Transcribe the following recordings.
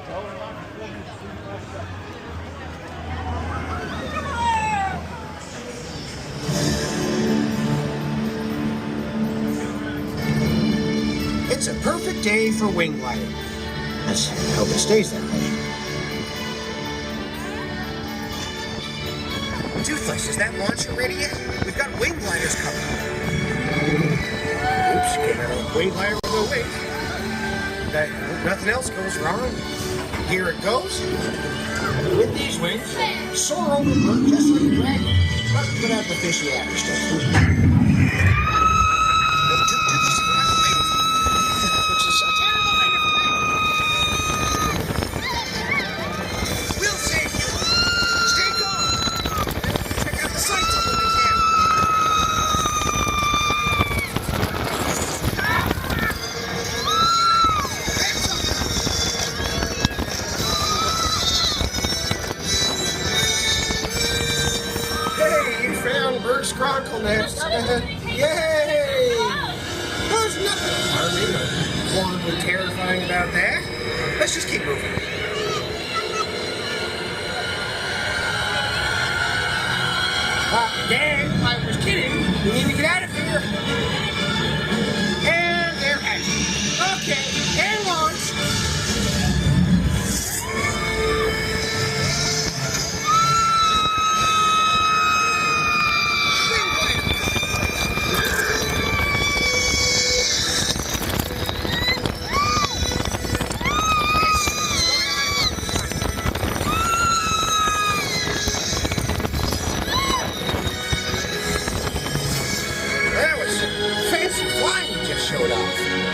It's a perfect day for wing gliding. Let's hope it stays that way. Toothless, is that launcher ready yet? We've got wing gliders coming. Oops, came out of the wing glider with no wings. Nothing else goes wrong. Here it goes. With these wings, soar over the bird just like a dragon. But put out the fishy adder stuff. Chronicle nest. Yay! There's nothing alarming or horribly terrifying about that. Let's just keep moving. Dad, I was kidding. We need to get out of here. And they're hatching. Okay, and launch.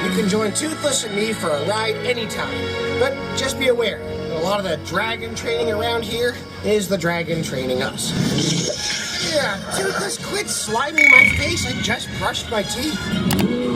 You can join Toothless and me for a ride anytime, but just be aware, a lot of the dragon training around here is the dragon training us. Yeah, Toothless, quit sliming my face, I just brushed my teeth.